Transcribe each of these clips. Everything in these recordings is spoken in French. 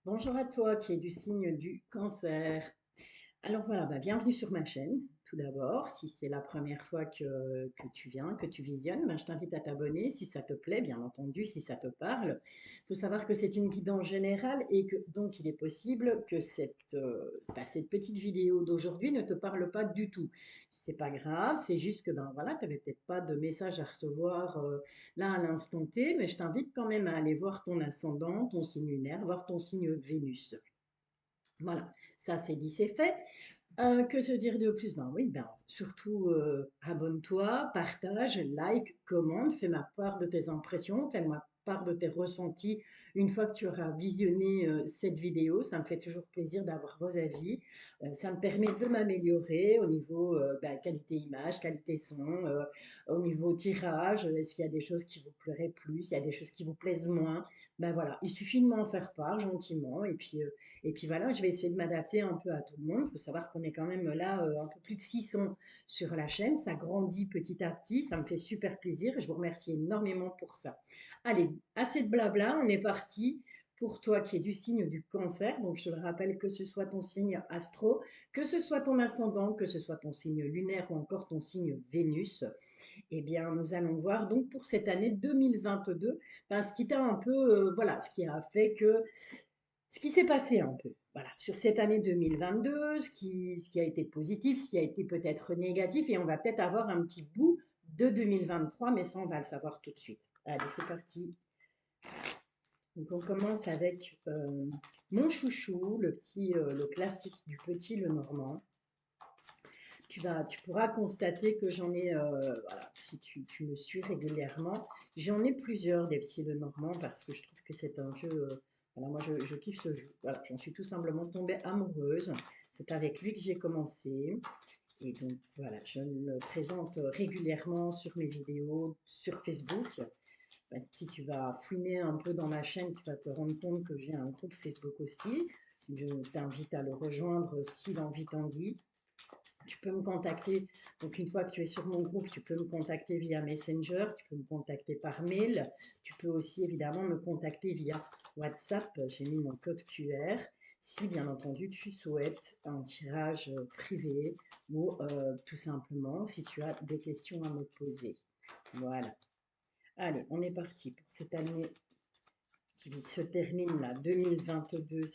Bonjour à toi qui es du signe du cancer. Alors voilà, bienvenue sur ma chaîne, tout d'abord. Si c'est la première fois que tu viens, que tu visionnes, je t'invite à t'abonner si ça te plaît, bien entendu, si ça te parle. Il faut savoir que c'est une guidance générale et que donc il est possible que cette petite vidéo d'aujourd'hui ne te parle pas du tout. C'est pas grave, c'est juste que voilà, tu n'avais peut-être pas de message à recevoir là à l'instant T, mais je t'invite quand même à aller voir ton ascendant, ton signe lunaire, voir ton signe Vénus. Voilà, ça c'est dit, c'est fait. Que te dire de plus? Ben oui, surtout abonne-toi, partage, like, commente, fais-moi part de tes impressions, fais-moi part de tes ressentis une fois que tu auras visionné cette vidéo. Ça me fait toujours plaisir d'avoir vos avis. Ça me permet de m'améliorer au niveau qualité image, qualité son, au niveau tirage. Est-ce qu'il y a des choses qui vous plairaient plus? Il y a des choses qui vous plaisent moins? Ben voilà, il suffit de m'en faire part gentiment et puis voilà, je vais essayer de m'adapter un peu à tout le monde. Il faut savoir qu'on est quand même là un peu plus de 600 sur la chaîne. Ça grandit petit à petit. Ça me fait super plaisir. Je vous remercie énormément pour ça. Allez, assez de blabla. On est parti. Pour toi qui es du signe du cancer, donc je te le rappelle, que ce soit ton signe astro, que ce soit ton ascendant, que ce soit ton signe lunaire ou encore ton signe Vénus, eh bien, nous allons voir donc pour cette année 2022, ce qui t'a un peu, voilà, ce qui a fait que ce qui s'est passé un peu, voilà, sur cette année 2022, ce qui a été positif, ce qui a été peut-être négatif, et on va peut-être avoir un petit bout de 2023, mais ça, on va le savoir tout de suite. Allez, c'est parti. Donc, on commence avec mon chouchou, le classique du petit le normand. Tu pourras constater que j'en ai, voilà, si tu me suis régulièrement, j'en ai plusieurs des petits Lenormand parce que je trouve que c'est un jeu, voilà, moi je kiffe ce jeu. Voilà, j'en suis tout simplement tombée amoureuse. C'est avec lui que j'ai commencé. Et donc voilà, je le présente régulièrement sur mes vidéos, sur Facebook. Si tu vas fouiner un peu dans ma chaîne, tu vas te rendre compte que j'ai un groupe Facebook aussi. Je t'invite à le rejoindre si l'envie t'en dit. Tu peux me contacter, donc une fois que tu es sur mon groupe, tu peux me contacter via Messenger, tu peux me contacter par mail, tu peux aussi évidemment me contacter via WhatsApp, j'ai mis mon code QR, si bien entendu tu souhaites un tirage privé ou tout simplement si tu as des questions à me poser. Voilà. Allez, on est parti pour cette année qui se termine là, 2022,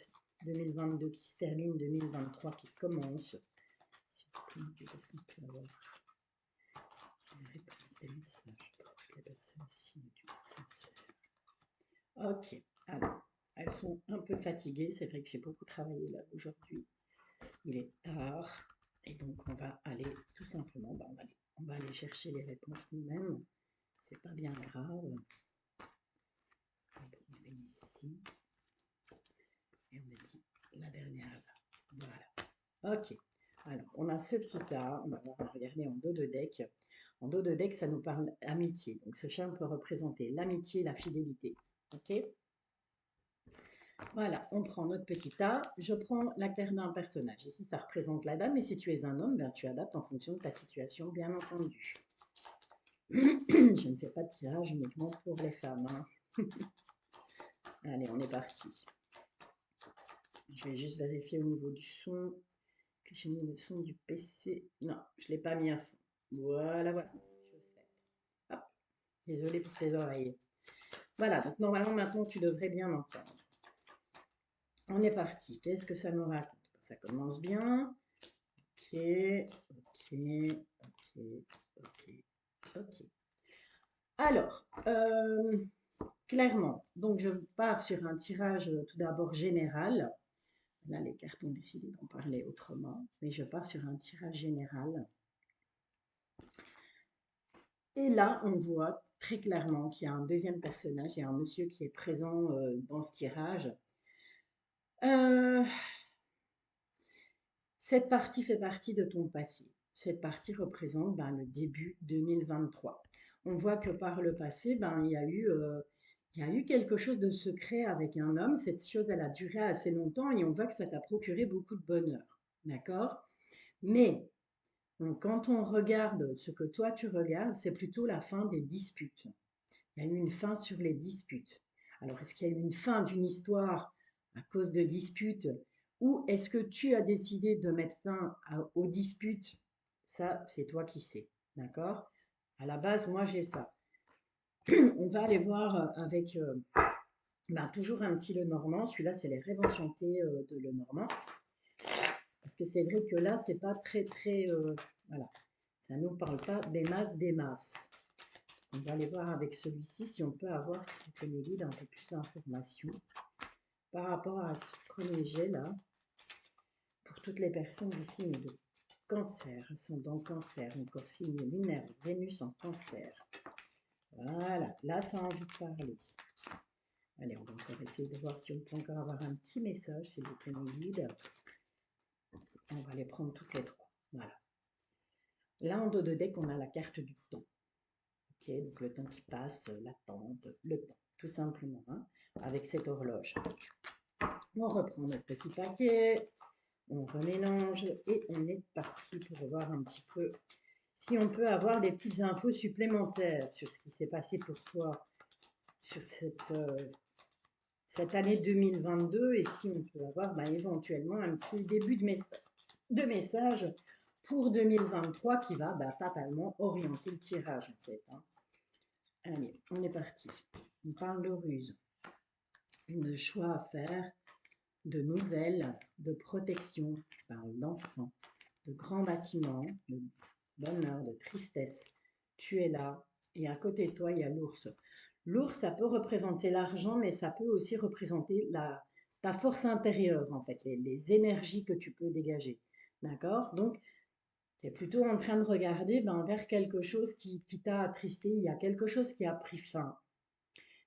2022 qui se termine, 2023 qui commence. S'il te plaît, est-ce qu'on peut avoir les réponses et messages pour toutes les personnes du signe du cancer? Ok, alors, elles sont un peu fatiguées. C'est vrai que j'ai beaucoup travaillé là aujourd'hui. Il est tard. Et donc, on va aller tout simplement, on va aller chercher les réponses nous-mêmes. C'est pas bien grave. On va prendre une ici. Et on met dit la dernière là. Voilà. Ok. Alors, on a ce petit tas. On va regarder en dos de deck. En dos de deck, ça nous parle amitié. Donc, ce chien peut représenter l'amitié, la fidélité. Ok? Voilà, on prend notre petit tas. Je prends la carte d'un personnage. Ici, ça représente la dame. Et si tu es un homme, tu adaptes en fonction de ta situation, bien entendu. Je ne fais pas de tirage uniquement pour les femmes, hein. Allez, on est parti. Je vais juste vérifier au niveau du son que j'ai mis le son du PC. Non, je ne l'ai pas mis à fond. Voilà, voilà. Chose faite. Hop, désolée pour tes oreilles. Voilà, donc normalement maintenant tu devrais bien m'entendre. On est parti. Qu'est-ce que ça nous raconte? Ça commence bien. Ok, ok, ok, ok, ok. Alors, clairement, donc je pars sur un tirage tout d'abord général. Là, les cartes ont décidé d'en parler autrement, mais je pars sur un tirage général. Et là, on voit très clairement qu'il y a un deuxième personnage, il y a un monsieur qui est présent dans ce tirage. Euh, Cette partie fait partie de ton passé. Cette partie représente le début 2023. On voit que par le passé, il y a eu quelque chose de secret avec un homme. Cette chose, elle a duré assez longtemps et on voit que ça t'a procuré beaucoup de bonheur. D'accord? Mais quand on regarde ce que toi tu regardes, c'est plutôt la fin des disputes. Il y a eu une fin sur les disputes. Alors, est-ce qu'il y a eu une fin d'une histoire à cause de disputes, ou est-ce que tu as décidé de mettre fin aux disputes? Ça, c'est toi qui sais, d'accord? À la base, moi, j'ai ça. On va aller voir avec toujours un petit Lenormand. Celui-là, c'est les rêves enchantés de Lenormand. Parce que c'est vrai que là, c'est pas très, très... voilà, ça ne nous parle pas des masses, des masses. On va aller voir avec celui-ci si on peut avoir, si tu connais guide, un peu plus d'informations par rapport à ce premier jet là, pour toutes les personnes du signe de Cancer, ascendant Cancer, encore signe lunaire, Vénus en Cancer. Voilà, là ça a envie de parler. Allez, on va encore essayer de voir si on peut encore avoir un petit message, s'il vous plaît, mes guides. On va les prendre toutes les trois. Voilà. Là, en dos de deck, on a la carte du temps. Ok, donc le temps qui passe, l'attente, le temps, tout simplement, hein, avec cette horloge. On reprend notre petit paquet, on remélange et on est parti pour voir un petit peu si on peut avoir des petites infos supplémentaires sur ce qui s'est passé pour toi sur cette année 2022 et si on peut avoir éventuellement un petit début de message pour 2023 qui va fatalement orienter le tirage en fait. Hein. Allez, on est parti. On parle de ruse, de choix à faire, de nouvelles, de protection, on parle d'enfants, de grands bâtiments, de bonheur, de tristesse. Tu es là et à côté de toi, il y a l'ours. L'ours, ça peut représenter l'argent, mais ça peut aussi représenter ta force intérieure, en fait, les énergies que tu peux dégager. D'accord? Donc, tu es plutôt en train de regarder vers quelque chose qui t'a attristé. Il y a quelque chose qui a pris fin.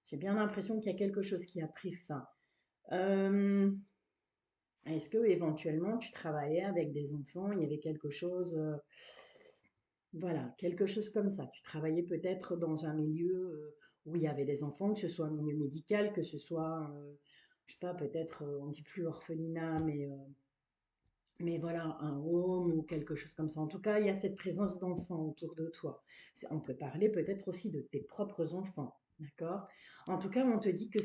J'ai bien l'impression qu'il y a quelque chose qui a pris fin. Est-ce que éventuellement tu travaillais avec des enfants, il y avait quelque chose, voilà, quelque chose comme ça. Tu travaillais peut-être dans un milieu où il y avait des enfants, que ce soit un milieu médical, que ce soit, je sais pas, peut-être, on dit plus orphelinat, mais voilà, un home ou quelque chose comme ça. En tout cas, il y a cette présence d'enfants autour de toi. On peut parler peut-être aussi de tes propres enfants, d'accord? En tout cas, on te dit que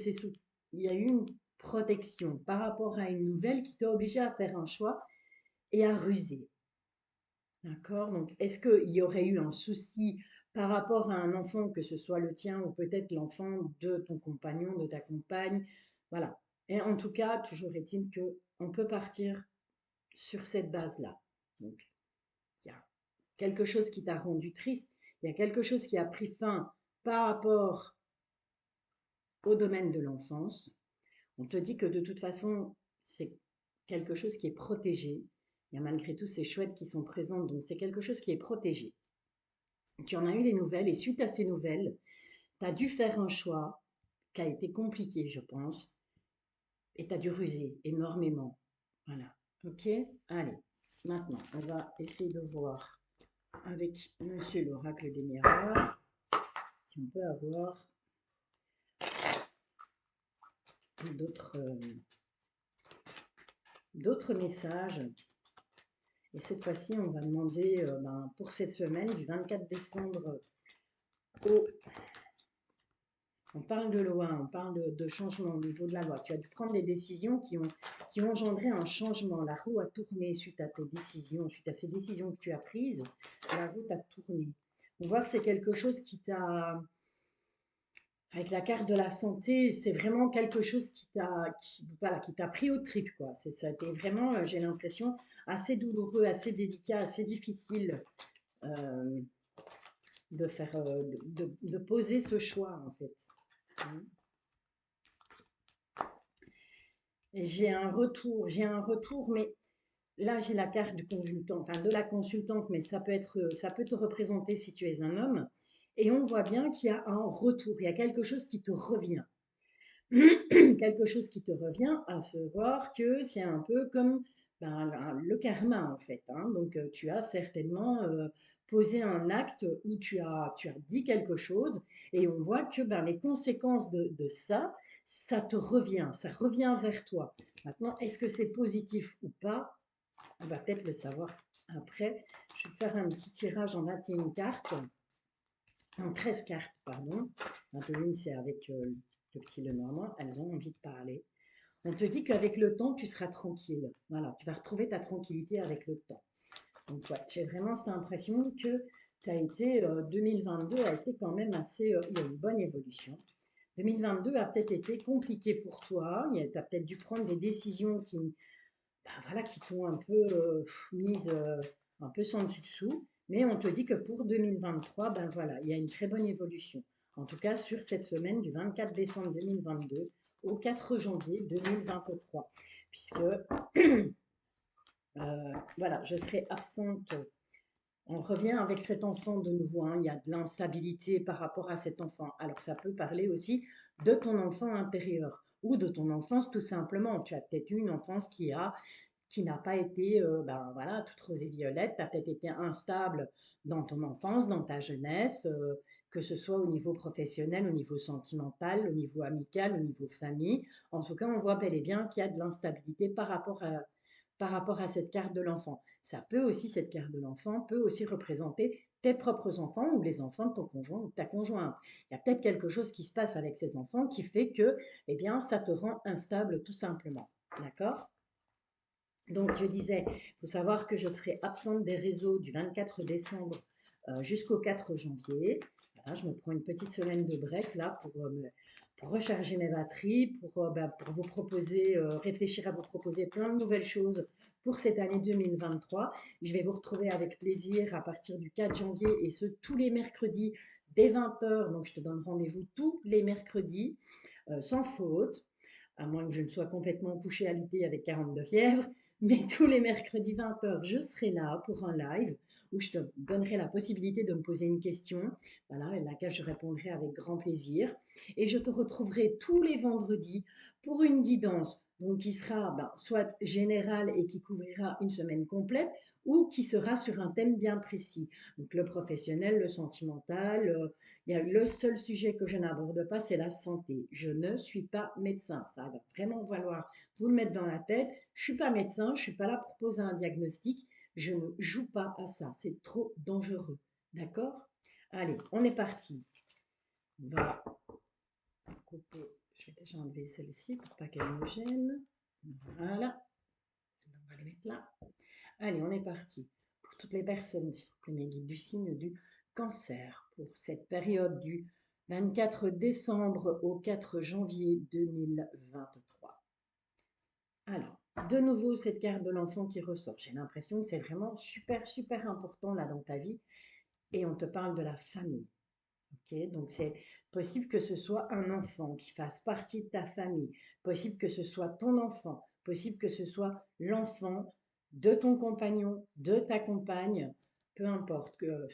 il y a eu une protection par rapport à une nouvelle qui t'a obligé à faire un choix et à ruser, d'accord? Donc, est-ce qu'il y aurait eu un souci par rapport à un enfant, que ce soit le tien ou peut-être l'enfant de ton compagnon, de ta compagne? Voilà. Et en tout cas, toujours est-il que on peut partir sur cette base-là. Donc, il y a quelque chose qui t'a rendu triste, il y a quelque chose qui a pris fin par rapport au domaine de l'enfance. On te dit que de toute façon, c'est quelque chose qui est protégé. Il y a malgré tout ces chouettes qui sont présentes, donc c'est quelque chose qui est protégé. Tu en as eu des nouvelles et suite à ces nouvelles, tu as dû faire un choix qui a été compliqué, je pense, et tu as dû ruser énormément. Voilà. Ok? Allez, maintenant, on va essayer de voir avec Monsieur l'Oracle des Miroirs si on peut avoir d'autres messages. Et cette fois-ci, on va demander pour cette semaine du 24 décembre au... On parle de loi, on parle de changement au niveau de la loi. Tu as dû prendre des décisions qui ont engendré un changement. La roue a tourné suite à tes décisions, suite à ces décisions que tu as prises. La roue a tourné. On voit que c'est quelque chose qui t'a... Avec la carte de la santé, c'est vraiment quelque chose voilà, qui t'a pris aux tripes, quoi. Ça a été vraiment, j'ai l'impression, assez douloureux, assez délicat, assez difficile euh, de faire, de poser ce choix, en fait. Et j'ai un retour, mais là j'ai la carte du consultant, enfin de la consultante, mais ça peut te représenter si tu es un homme. Et on voit bien qu'il y a un retour, il y a quelque chose qui te revient. Quelque chose qui te revient, à savoir que c'est un peu comme le karma en fait. Hein. Donc tu as certainement posé un acte où tu as dit quelque chose et on voit que les conséquences de ça, ça revient vers toi. Maintenant, est-ce que c'est positif ou pas? On va peut-être le savoir après. Je vais te faire un petit tirage en 21 cartes, en 13 cartes, pardon. 21, c'est avec le petit Lenormand, elles ont envie de parler. On te dit qu'avec le temps, tu seras tranquille. Voilà, tu vas retrouver ta tranquillité avec le temps. Donc, ouais, j'ai vraiment cette impression que tu as été, 2022 a été quand même assez, il y a une bonne évolution. 2022 a peut-être été compliqué pour toi. Tu as peut-être dû prendre des décisions qui, bah, voilà, qui t'ont un peu mise un peu sans dessus dessous. Mais on te dit que pour 2023, ben voilà, il y a une très bonne évolution. En tout cas, sur cette semaine du 24 décembre 2022 au 4 janvier 2023. Puisque, voilà, je serai absente. On revient avec cet enfant de nouveau, hein. Il y a de l'instabilité par rapport à cet enfant. Alors, ça peut parler aussi de ton enfant intérieur ou de ton enfance tout simplement. Tu as peut-être eu une enfance qui n'a pas été ben, voilà, toute rose et violette. Tu as peut-être été instable dans ton enfance, dans ta jeunesse, que ce soit au niveau professionnel, au niveau sentimental, au niveau amical, au niveau famille. En tout cas, on voit bel et bien qu'il y a de l'instabilité par rapport à cette carte de l'enfant. Ça peut aussi, cette carte de l'enfant peut aussi représenter tes propres enfants ou les enfants de ton conjoint ou de ta conjointe. Il y a peut-être quelque chose qui se passe avec ces enfants qui fait que, eh bien, ça te rend instable tout simplement. D'accord? Donc, je disais, il faut savoir que je serai absente des réseaux du 24 décembre jusqu'au 4 janvier. Voilà, je me prends une petite semaine de break là pour recharger mes batteries, pour vous proposer, réfléchir à vous proposer plein de nouvelles choses pour cette année 2023. Je vais vous retrouver avec plaisir à partir du 4 janvier et ce tous les mercredis dès 20 heures. Donc, je te donne rendez-vous tous les mercredis sans faute, à moins que je ne sois complètement couchée à l'idée avec 42 fièvres. Mais tous les mercredis 20 heures, je serai là pour un live où je te donnerai la possibilité de me poser une question, voilà, à laquelle je répondrai avec grand plaisir. Et je te retrouverai tous les vendredis pour une guidance, donc qui sera ben, soit générale et qui couvrira une semaine complète, ou qui sera sur un thème bien précis. Donc le professionnel, le sentimental, le seul sujet que je n'aborde pas, c'est la santé. Je ne suis pas médecin. Ça va vraiment falloir vous le mettre dans la tête. Je suis pas médecin, je ne suis pas là pour poser un diagnostic. Je ne joue pas à ça. C'est trop dangereux. D'accord? Allez, on est parti. On va couper. Je vais déjà enlever celle-ci pour pas qu'elle me gêne. Voilà. On va le mettre là. Allez, on est parti. Pour toutes les personnes, s'il vous plaît, mes guides du signe du cancer, pour cette période du 24 décembre au 4 janvier 2023. Alors, de nouveau, cette carte de l'enfant qui ressort. J'ai l'impression que c'est vraiment super, super important là dans ta vie. Et on te parle de la famille. Ok, donc, c'est possible que ce soit un enfant qui fasse partie de ta famille. Possible que ce soit ton enfant. Possible que ce soit l'enfant de ton compagnon, de ta compagne. Peu importe que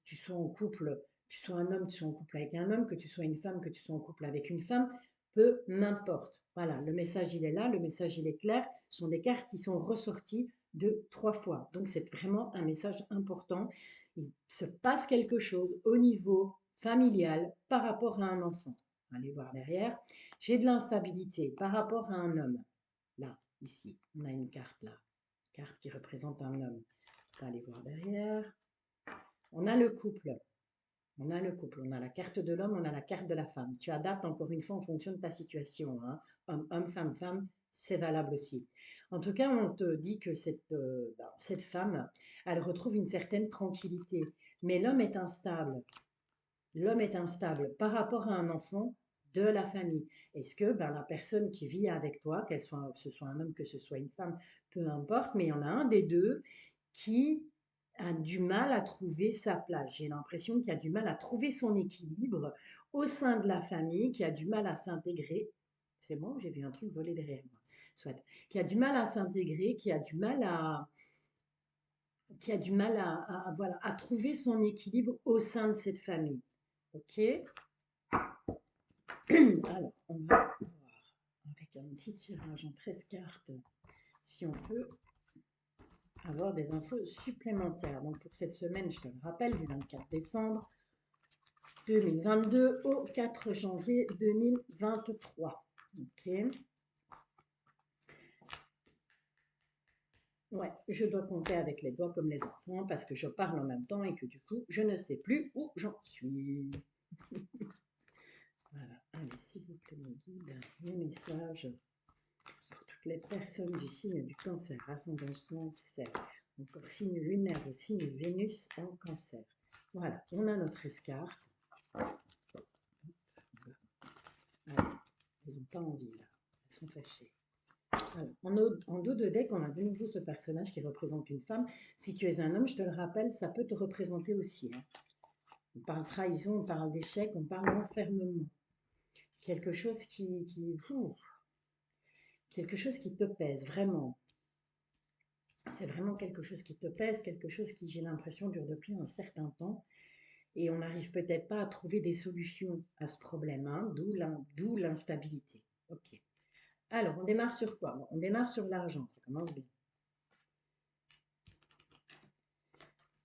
tu sois en couple, tu sois un homme, tu sois en couple avec un homme, que tu sois une femme, que tu sois en couple avec une femme, peu m'importe. Voilà, le message il est là, le message il est clair. Ce sont des cartes qui sont ressorties de 3 fois. Donc c'est vraiment un message important. Il se passe quelque chose au niveau familial par rapport à un enfant. Allez voir derrière. J'ai de l'instabilité par rapport à un homme. Là, ici, on a une carte là. Carte qui représente un homme. On va aller voir derrière. On a le couple. On a le couple. On a la carte de l'homme, on a la carte de la femme. Tu adaptes encore une fois en fonction de ta situation. Hein. Homme, homme, femme, femme, c'est valable aussi. En tout cas, on te dit que cette femme, elle retrouve une certaine tranquillité. Mais l'homme est instable. L'homme est instable par rapport à un enfant de la famille. Est-ce que ben, la personne qui vit avec toi, que ce soit un homme, que ce soit une femme, peu importe, mais il y en a un des deux qui a du mal à trouver sa place. J'ai l'impression qu'il a du mal à trouver son équilibre au sein de la famille, qui a du mal à s'intégrer. C'est bon, j'ai vu un truc voler derrière moi. Soit. Qui a du mal à s'intégrer, qui a du mal voilà, à trouver son équilibre au sein de cette famille. Ok. Alors, on va voir avec un petit tirage en 13 cartes si on peut avoir des infos supplémentaires. Donc, pour cette semaine, je te le rappelle, du 24 décembre 2022 au 4 janvier 2023. Ok. Ouais, je dois compter avec les doigts comme les enfants parce que je parle en même temps et que du coup, je ne sais plus où j'en suis. Voilà, allez, s'il vous plaît, mes guides, mes messages les personnes du signe du cancer, ascendance cancer, encore signe lunaire ou signe Vénus en cancer. Voilà, on a notre escarpe. Allez, elles n'ont pas envie là, elles sont fâchées. Voilà. En dos de deck, on a de nouveau ce personnage qui représente une femme. Si tu es un homme, je te le rappelle, ça peut te représenter aussi. Hein. On parle trahison, on parle d'échec, on parle enfermement. Quelque chose quelque chose qui te pèse, vraiment. C'est vraiment quelque chose qui te pèse, quelque chose qui, j'ai l'impression, dure depuis un certain temps. Et on n'arrive peut-être pas à trouver des solutions à ce problème, hein, d'où l'instabilité. Ok. Alors, on démarre sur quoi? Bon, on démarre sur l'argent, ça commence bien.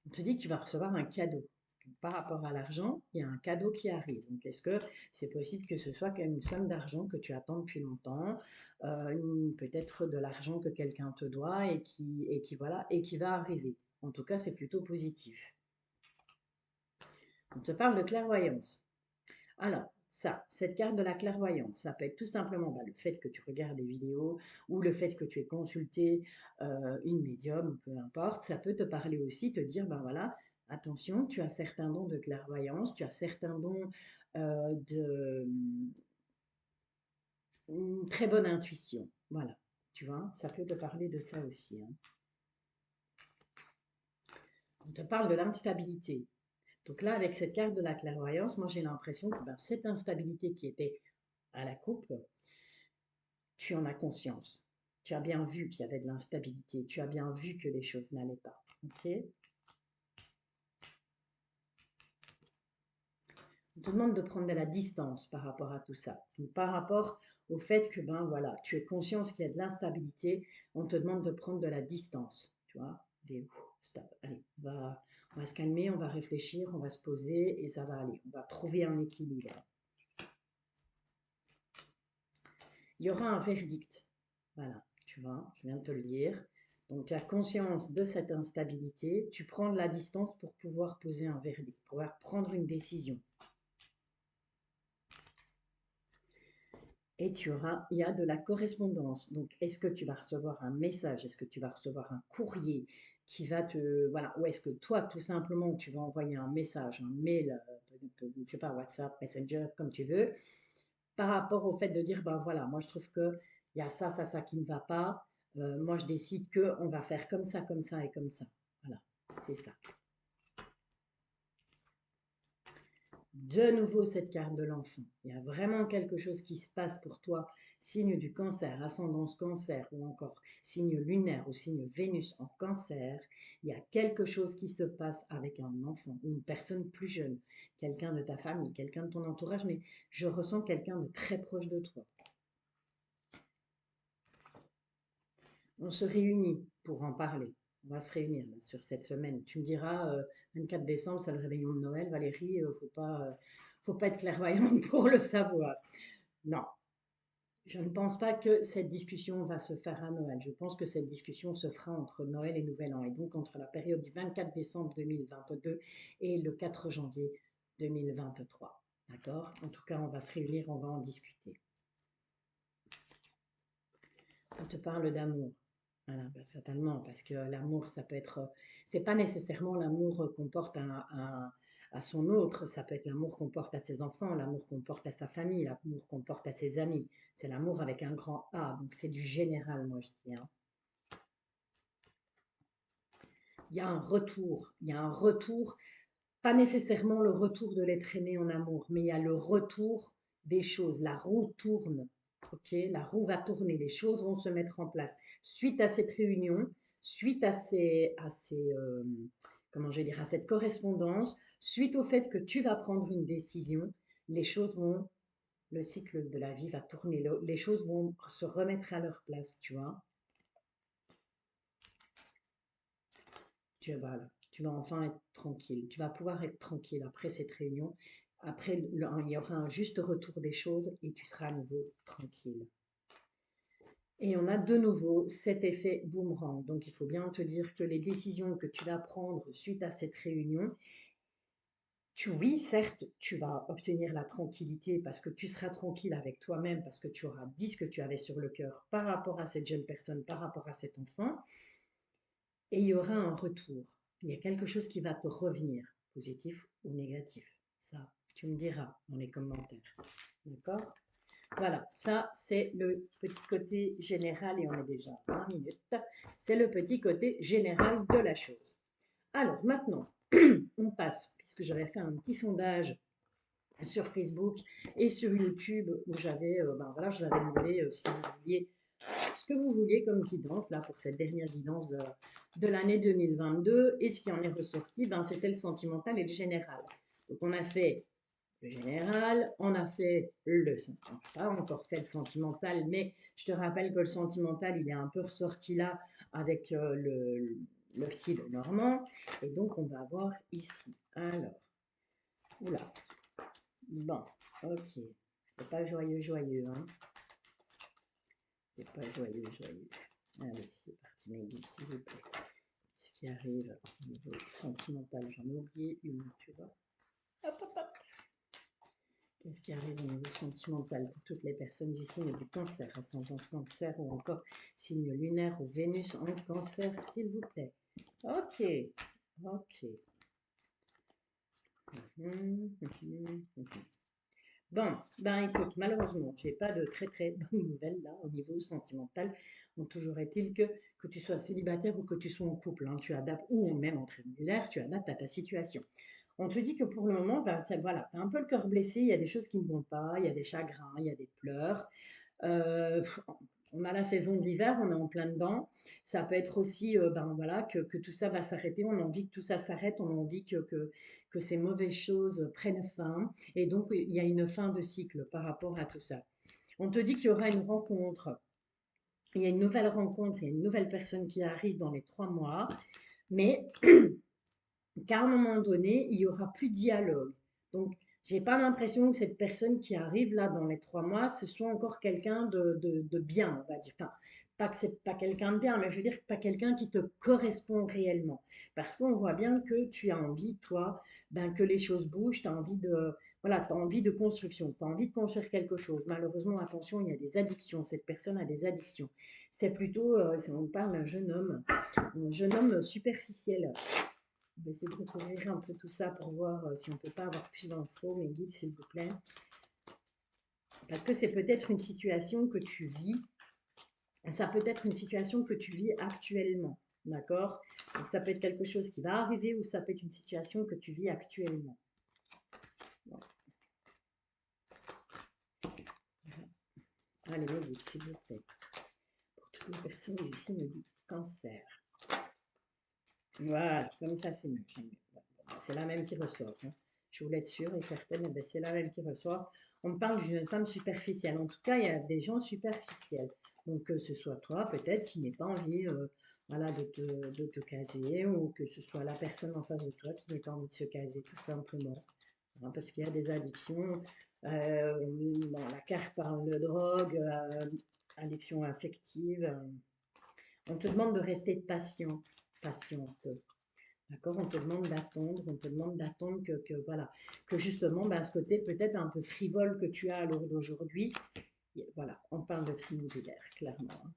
On te dit que tu vas recevoir un cadeau. Donc, par rapport à l'argent, il y a un cadeau qui arrive. Donc, est-ce que c'est possible que ce soit une somme d'argent que tu attends depuis longtemps, peut-être de l'argent que quelqu'un te doit voilà, et qui va arriver. En tout cas, c'est plutôt positif. On te parle de clairvoyance. Alors, cette carte de la clairvoyance, ça peut être tout simplement le fait que tu regardes des vidéos ou le fait que tu aies consulté une médium, peu importe, ça peut te parler aussi, te dire, ben voilà, attention, tu as certains dons de clairvoyance, tu as certains dons de une très bonne intuition. Voilà, tu vois, ça peut te parler de ça aussi. Hein. On te parle de l'instabilité. Donc là, avec cette carte de la clairvoyance, moi j'ai l'impression que cette instabilité qui était à la coupe, tu en as conscience. Tu as bien vu qu'il y avait de l'instabilité. Tu as bien vu que les choses n'allaient pas. Ok? On te demande de prendre de la distance par rapport à tout ça. Donc, par rapport au fait que, voilà, tu es conscience qu'il y a de l'instabilité, on te demande de prendre de la distance. Tu vois? Stop. Allez, on va se calmer, on va réfléchir, on va se poser et ça va aller. On va trouver un équilibre. Il y aura un verdict. Voilà, tu vois, je viens de te le dire. Donc, tu as conscience de cette instabilité, tu prends de la distance pour pouvoir poser un verdict, pour pouvoir prendre une décision. Et il y a de la correspondance. Donc, est-ce que tu vas recevoir un message? Est-ce que tu vas recevoir un courrier qui va voilà, ou est-ce que toi, tout simplement, tu vas envoyer un message, un mail, je ne sais pas, WhatsApp, Messenger, comme tu veux, par rapport au fait de dire, voilà, moi je trouve qu'il y a ça qui ne va pas. Moi je décide qu'on va faire comme ça et comme ça. Voilà, c'est ça. De nouveau cette carte de l'enfant. Il y a vraiment quelque chose qui se passe pour toi, signe du cancer, ascendance cancer ou encore signe lunaire ou signe Vénus en cancer. Il y a quelque chose qui se passe avec un enfant ou une personne plus jeune, quelqu'un de ta famille, quelqu'un de ton entourage, mais je ressens quelqu'un de très proche de toi. On se réunit pour en parler. On va se réunir là, sur cette semaine. Tu me diras, 24 décembre, c'est le réveillon de Noël, Valérie, faut pas être clairvoyante pour le savoir. Non, je ne pense pas que cette discussion va se faire à Noël. Je pense que cette discussion se fera entre Noël et Nouvel An, et donc entre la période du 24 décembre 2022 et le 4 janvier 2023. D'accord? En tout cas, on va se réunir, on va en discuter. On te parle d'amour. Voilà, fatalement, parce que l'amour, ça peut être, c'est pas nécessairement l'amour qu'on porte à son autre, ça peut être l'amour qu'on porte à ses enfants, l'amour qu'on porte à sa famille, l'amour qu'on porte à ses amis. C'est l'amour avec un grand A, donc c'est du général, moi je dis. Hein. Il y a un retour, pas nécessairement le retour de l'être aimé en amour, mais il y a le retour des choses. La roue tourne, ok? La roue va tourner, les choses vont se mettre en place. Suite à cette réunion, suite comment je vais dire, à cette correspondance, suite au fait que tu vas prendre une décision, les choses vont, le cycle de la vie va tourner, les choses vont se remettre à leur place, tu vois? Tu vas enfin être tranquille. Tu vas pouvoir être tranquille après cette réunion. Après, il y aura un juste retour des choses et tu seras à nouveau tranquille. Et on a de nouveau cet effet boomerang. Donc, il faut bien te dire que les décisions que tu vas prendre suite à cette réunion, Oui, certes, tu vas obtenir la tranquillité parce que tu seras tranquille avec toi-même, parce que tu auras dit ce que tu avais sur le cœur par rapport à cette jeune personne, par rapport à cet enfant, et il y aura un retour. Il y a quelque chose qui va te revenir, positif ou négatif. Ça, tu me diras dans les commentaires. D'accord? Voilà, ça c'est le petit côté général et on est déjà à 20 minutes. C'est le petit côté général de la chose. Alors maintenant, on passe, puisque j'avais fait un petit sondage sur Facebook et sur YouTube où voilà, je vous avais demandé si vous vouliez ce que vous vouliez comme guidance là pour cette dernière guidance de l'année 2022 et ce qui en est ressorti, c'était le sentimental et le général. Donc on a fait le général, on a fait le pas encore fait le sentimental, mais je te rappelle que le sentimental il est un peu ressorti là avec le petit le normand et donc on va voir ici. Alors, oula, bon, ok. C'est pas joyeux, joyeux, hein. C'est pas joyeux, joyeux. Allez, c'est parti, Maggie, s'il vous plaît. Ce qui arrive au niveau sentimental, j'en ai oublié une, tu vois. Hop, hop, hop. Qu'est-ce qui arrive au niveau sentimental pour toutes les personnes du signe du cancer, ascendance cancer ou encore signe lunaire ou Vénus en cancer, s'il vous plaît. Ok, ok. Bon, écoute, malheureusement, j'ai pas de très très bonnes nouvelles là au niveau sentimental. Donc toujours est-il que tu sois célibataire ou que tu sois en couple, hein, tu adaptes, ou même en triangulaire, tu adaptes à ta situation. On te dit que pour le moment, voilà, tu as un peu le cœur blessé, il y a des choses qui ne vont pas, il y a des chagrins, il y a des pleurs. Euh, on a la saison de l'hiver, on est en plein dedans. Ça peut être aussi voilà, que tout ça va s'arrêter. On a envie que tout ça s'arrête. On a envie que ces mauvaises choses prennent fin. Et donc, il y a une fin de cycle par rapport à tout ça. On te dit qu'il y aura une rencontre. Il y a une nouvelle rencontre. Il y a une nouvelle personne qui arrive dans les 3 mois. Mais qu'à un moment donné, il y aura plus de dialogue. Donc, j'ai pas l'impression que cette personne qui arrive là dans les 3 mois, ce soit encore quelqu'un de bien, on va dire. Enfin, pas que c'est pas quelqu'un de bien, mais je veux dire pas quelqu'un qui te correspond réellement. Parce qu'on voit bien que tu as envie, toi, que les choses bougent, tu as envie de, voilà, t'as envie de construction, tu as envie de construire quelque chose. Malheureusement, attention, il y a des addictions. Cette personne a des addictions. C'est plutôt, si on parle d'un un jeune homme superficiel. On va essayer de recouvrir un peu tout ça pour voir si on ne peut pas avoir plus d'infos, mes guides, s'il vous plaît. Parce que c'est peut-être une situation que tu vis, ça peut être une situation que tu vis actuellement, d'accord? Donc ça peut être quelque chose qui va arriver ou ça peut être une situation que tu vis actuellement. Bon. Allez, mes guides, s'il vous plaît. Pour toutes les personnes du signe du cancer. Voilà, comme ça c'est mieux. C'est la même qui ressort. Hein. Je voulais être sûre et certaine, c'est la même qui ressort. On me parle d'une femme superficielle. En tout cas, il y a des gens superficiels. Donc, que ce soit toi, peut-être, qui n'ait pas envie voilà, de te caser, ou que ce soit la personne en face de toi qui n'ait pas envie de se caser, tout simplement. Hein, parce qu'il y a des addictions. La carte parle de drogue, addiction affective. On te demande de rester patient, patiente. D'accord? On te demande d'attendre, on te demande d'attendre voilà, que justement, ce côté peut-être un peu frivole que tu as à l'heure d'aujourd'hui, voilà, on parle de triangulaire, clairement. Hein.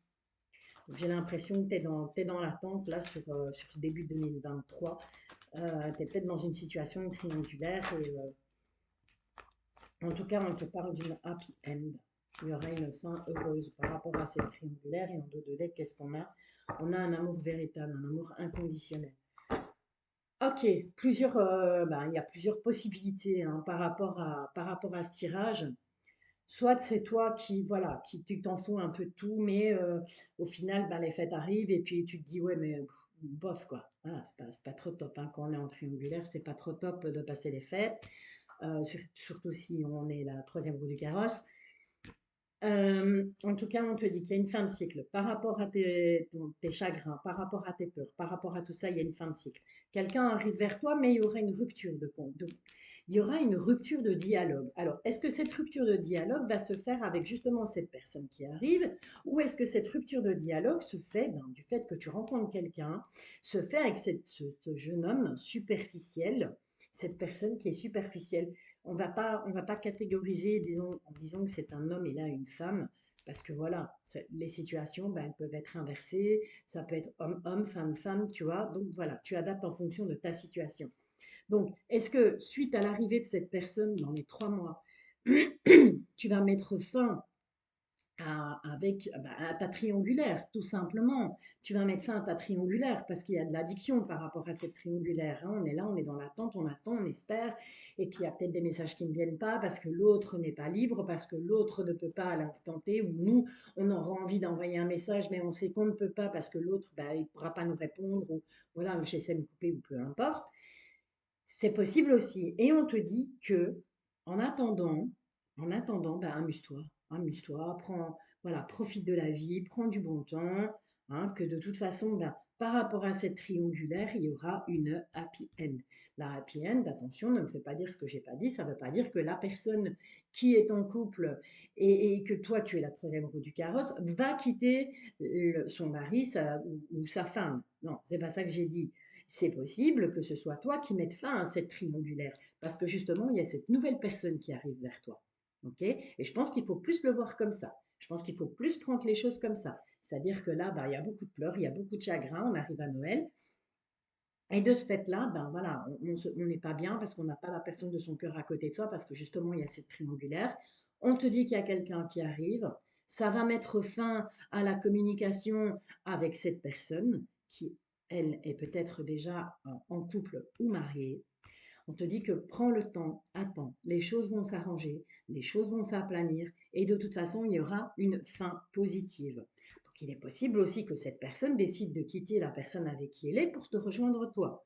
J'ai l'impression que tu es dans l'attente là sur ce début 2023. Tu es peut-être dans une situation triangulaire et en tout cas, on te parle d'une happy end. Il y aura une fin heureuse par rapport à cette triangulaire et en dos de deck, qu'est-ce qu'on a? On a un amour véritable, un amour inconditionnel. Ok, il y a plusieurs possibilités hein, par rapport à ce tirage. Soit c'est toi qui, voilà, qui tu t'en fous un peu de tout, mais au final, les fêtes arrivent et puis tu te dis, ouais, mais bof, quoi. Voilà, c'est pas trop top. Hein. Quand on est en triangulaire, c'est pas trop top de passer les fêtes, surtout si on est la troisième roue du carrosse. En tout cas, on te dit qu'il y a une fin de cycle par rapport à tes chagrins, par rapport à tes peurs, par rapport à tout ça, il y a une fin de cycle. Quelqu'un arrive vers toi, mais il y aura une rupture il y aura une rupture de dialogue. Alors, est-ce que cette rupture de dialogue va se faire avec justement cette personne qui arrive, ou est-ce que cette rupture de dialogue se fait du fait que tu rencontres quelqu'un, se fait avec ce jeune homme superficiel cette personne qui est superficielle. On va pas catégoriser, disons, en disant que c'est un homme et là une femme, parce que voilà, les situations, ben, elles peuvent être inversées, ça peut être homme-homme, femme-femme, tu vois. Donc voilà, tu adaptes en fonction de ta situation. Donc, est-ce que suite à l'arrivée de cette personne dans les 3 mois, tu vas mettre fin à ta triangulaire, tout simplement. Tu vas mettre fin à ta triangulaire parce qu'il y a de l'addiction par rapport à cette triangulaire, hein. On est là, on est dans l'attente, on attend, on espère. Et puis il y a peut-être des messages qui ne viennent pas parce que l'autre n'est pas libre, parce que l'autre ne peut pas à l'instant T, ou nous, on aura envie d'envoyer un message, mais on sait qu'on ne peut pas parce que l'autre, bah, il ne pourra pas nous répondre, ou voilà, j'essaie de me couper, ou peu importe. C'est possible aussi. Et on te dit que, en attendant, ben, amuse-toi, amuse-toi, prends, voilà, profite de la vie, prends du bon temps, hein, que de toute façon, ben, par rapport à cette triangulaire, il y aura une happy end. La happy end, attention, ne me fais pas dire ce que j'ai pas dit, ça ne veut pas dire que la personne qui est en couple et que toi tu es la troisième roue du carrosse va quitter son mari ou sa femme. Non, c'est pas ça que j'ai dit. C'est possible que ce soit toi qui mettes fin à cette triangulaire, parce que justement, il y a cette nouvelle personne qui arrive vers toi. Ok. Et je pense qu'il faut plus le voir comme ça. Je pense qu'il faut plus prendre les choses comme ça. C'est-à-dire que là, bah, il y a beaucoup de pleurs, il y a beaucoup de chagrin, on arrive à Noël. Et de ce fait-là, ben voilà, on n'est pas bien parce qu'on n'a pas la personne de son cœur à côté de soi, parce que justement, il y a cette triangulaire. On te dit qu'il y a quelqu'un qui arrive. Ça va mettre fin à la communication avec cette personne qui, elle, est peut-être déjà en couple ou mariée. On te dit que prends le temps, attends, les choses vont s'arranger, les choses vont s'aplanir et de toute façon, il y aura une fin positive. Donc il est possible aussi que cette personne décide de quitter la personne avec qui elle est pour te rejoindre toi.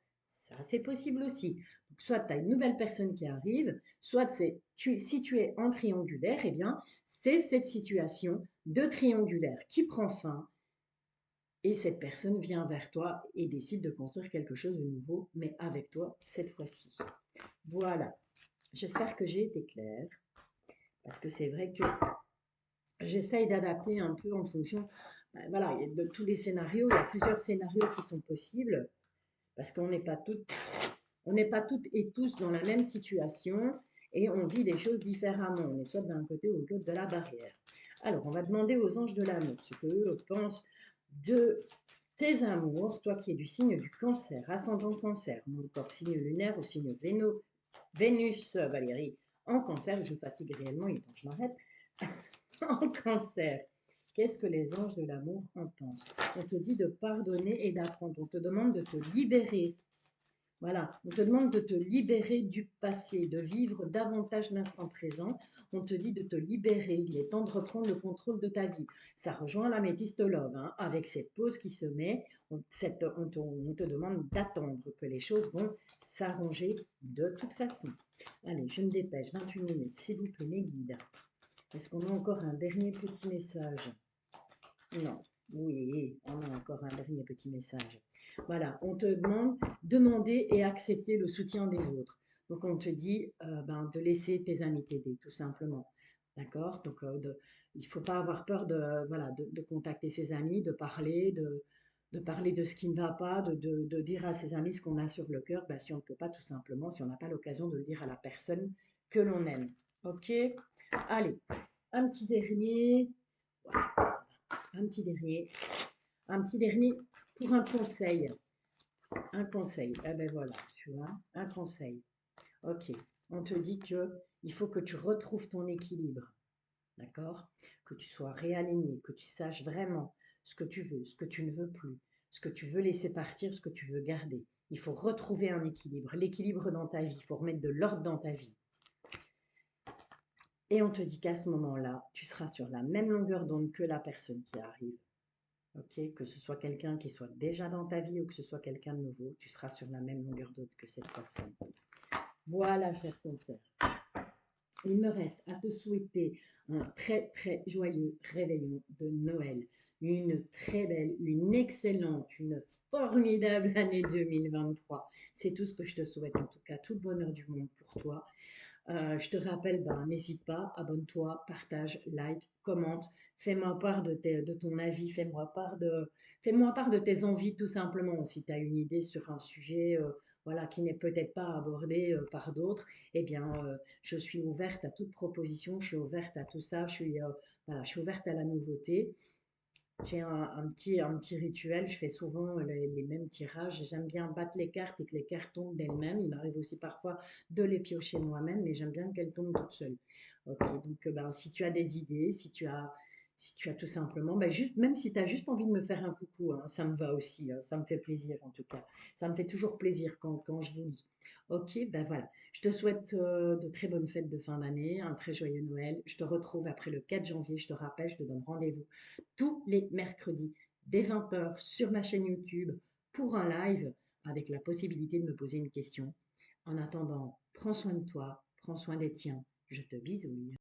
Ça, c'est possible aussi. Donc, soit tu as une nouvelle personne qui arrive, soit si tu es en triangulaire, eh bien, c'est cette situation de triangulaire qui prend fin et cette personne vient vers toi et décide de construire quelque chose de nouveau, mais avec toi cette fois-ci. Voilà, j'espère que j'ai été claire, parce que c'est vrai que j'essaye d'adapter un peu en fonction, ben voilà, de tous les scénarios. Il y a plusieurs scénarios qui sont possibles, parce qu'on n'est pas toutes et tous dans la même situation, et on vit les choses différemment. On est soit d'un côté ou de l'autre de la barrière. Alors, on va demander aux anges de l'amour ce qu'eux pensent de tes amours, toi qui es du signe du cancer, ascendant cancer, mon corps signe lunaire au signe Vénus, Valérie, en cancer, je fatigue réellement, il est temps que je m'arrête, en cancer. Qu'est-ce que les anges de l'amour en pensent? On te dit de pardonner et d'apprendre, on te demande de te libérer. Voilà, on te demande de te libérer du passé, de vivre davantage l'instant présent. On te dit de te libérer, il est temps de reprendre le contrôle de ta vie. Ça rejoint la métistologue, hein, avec cette pause qui se met. On te demande d'attendre que les choses vont s'arranger de toute façon. Allez, je me dépêche, 28 minutes, s'il vous plaît, mes guides. Est-ce qu'on a encore un dernier petit message? Non. Oui, on a encore un dernier petit message. Voilà, on te demande demander et accepter le soutien des autres. Donc on te dit ben, de laisser tes amis t'aider, tout simplement. D'accord. Donc il ne faut pas avoir peur voilà, de contacter ses amis, de parler de ce qui ne va pas, de dire à ses amis ce qu'on a sur le cœur, ben, si on ne peut pas tout simplement, si on n'a pas l'occasion de le dire à la personne que l'on aime. Ok. Allez, un petit dernier. Voilà. Un petit dernier. Un petit dernier pour un conseil. Un conseil. Eh ben voilà, tu vois, un conseil. Ok. On te dit que il faut que tu retrouves ton équilibre. D'accord? Que tu sois réaligné, que tu saches vraiment ce que tu veux, ce que tu ne veux plus, ce que tu veux laisser partir, ce que tu veux garder. Il faut retrouver un équilibre. L'équilibre dans ta vie. Il faut remettre de l'ordre dans ta vie. Et on te dit qu'à ce moment-là, tu seras sur la même longueur d'onde que la personne qui arrive. Ok, que ce soit quelqu'un qui soit déjà dans ta vie ou que ce soit quelqu'un de nouveau, tu seras sur la même longueur d'onde que cette personne. Voilà, cher confrère. Il me reste à te souhaiter un très très joyeux réveillon de Noël. Une très belle, une excellente, une formidable année 2023. C'est tout ce que je te souhaite, en tout cas, tout le bonheur du monde pour toi. Je te rappelle, ben, n'hésite pas, abonne-toi, partage, like, commente, fais-moi part de ton avis, fais-moi part de tes envies tout simplement. Si tu as une idée sur un sujet, voilà, qui n'est peut-être pas abordé par d'autres, eh bien, je suis ouverte à toute proposition, je suis ouverte à tout ça, voilà, je suis ouverte à la nouveauté. J'ai un petit rituel, je fais souvent les mêmes tirages. J'aime bien battre les cartes et que les cartes tombent d'elles-mêmes. Il m'arrive aussi parfois de les piocher moi-même, mais j'aime bien qu'elles tombent toutes seules. Ok, donc ben, si tu as des idées, si tu as tout simplement, ben, juste, même si tu as juste envie de me faire un coucou, hein, ça me va aussi, hein, ça me fait plaisir en tout cas. Ça me fait toujours plaisir quand je vous lis. Ok, ben voilà. Je te souhaite de très bonnes fêtes de fin d'année, un très joyeux Noël. Je te retrouve après le 4 janvier. Je te rappelle, je te donne rendez-vous tous les mercredis dès 20 heures sur ma chaîne YouTube pour un live avec la possibilité de me poser une question. En attendant, prends soin de toi, prends soin des tiens. Je te bisouille.